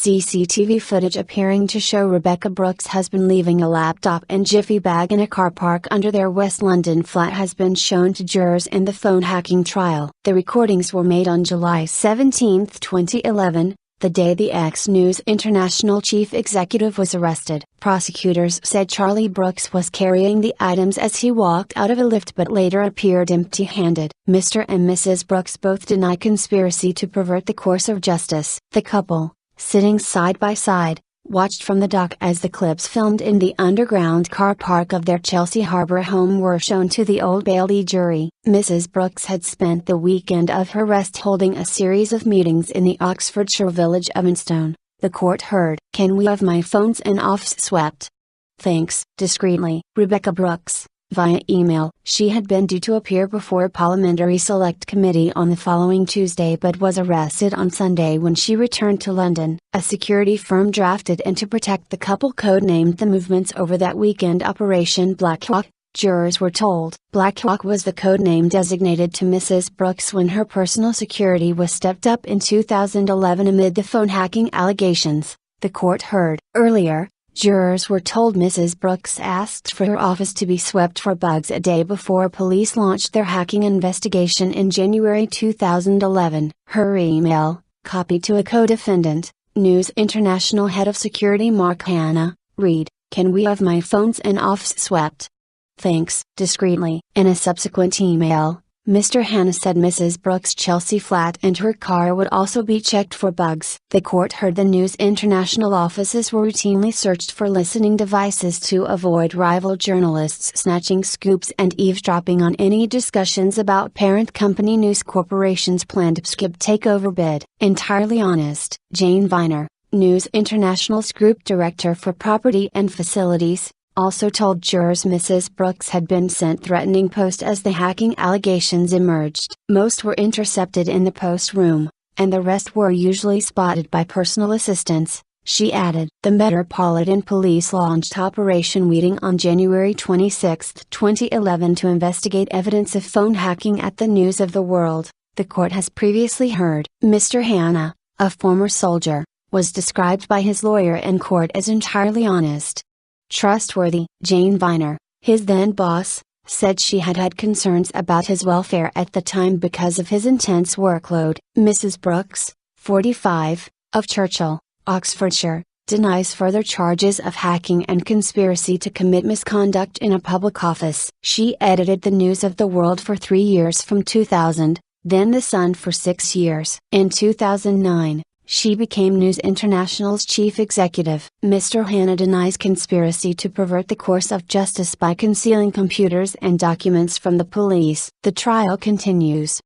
CCTV footage appearing to show Rebekah Brooks' husband leaving a laptop and Jiffy bag in a car park under their West London flat has been shown to jurors in the phone hacking trial. The recordings were made on July 17, 2011, the day the News International chief executive was arrested. Prosecutors said Charlie Brooks was carrying the items as he walked out of a lift but later appeared empty-handed. Mr. and Mrs. Brooks both deny conspiracy to pervert the course of justice. The couple, sitting side by side, watched from the dock as the clips filmed in the underground car park of their Chelsea Harbour home were shown to the Old Bailey jury. Mrs. Brooks had spent the weekend of her arrest holding a series of meetings in the Oxfordshire village of Enstone. The court heard, "Can we have my phones and office swept? Thanks." Discreetly, Rebekah Brooks, via email. She had been due to appear before a parliamentary select committee on the following Tuesday but was arrested on Sunday when she returned to London. A security firm drafted and to protect the couple codenamed the movements over that weekend Operation Black Hawk, jurors were told. Black Hawk was the code name designated to Mrs. Brooks when her personal security was stepped up in 2011 amid the phone hacking allegations, the court heard. Earlier, jurors were told Mrs. Brooks asked for her office to be swept for bugs a day before police launched their hacking investigation in January 2011. Her email, copied to a co-defendant, News International head of security Mark Hanna, read, "Can we have my phones and office swept? Thanks." Discreetly. In a subsequent email, Mr. Hanna said Mrs. Brooks' Chelsea flat and her car would also be checked for bugs. The court heard the News International offices were routinely searched for listening devices to avoid rival journalists snatching scoops and eavesdropping on any discussions about parent company News Corporation's planned skip takeover bid. Entirely honest. Jane Viner, News International's group director for property and facilities, also told jurors Mrs. Brooks had been sent threatening posts as the hacking allegations emerged. Most were intercepted in the post room, and the rest were usually spotted by personal assistants, she added. The Metropolitan Police launched Operation Weeding on January 26, 2011 to investigate evidence of phone hacking at the News of the World, the court has previously heard. Mr. Hanna, a former soldier, was described by his lawyer in court as entirely honest. Trustworthy. Jane Viner, his then boss, said she had had concerns about his welfare at the time because of his intense workload. Mrs. Brooks, 45, of Churchill, Oxfordshire, denies further charges of hacking and conspiracy to commit misconduct in a public office. She edited the News of the World for 3 years from 2000, then The Sun for 6 years. In 2009, she became News International's chief executive. Mr. Hanna denies conspiracy to pervert the course of justice by concealing computers and documents from the police. The trial continues.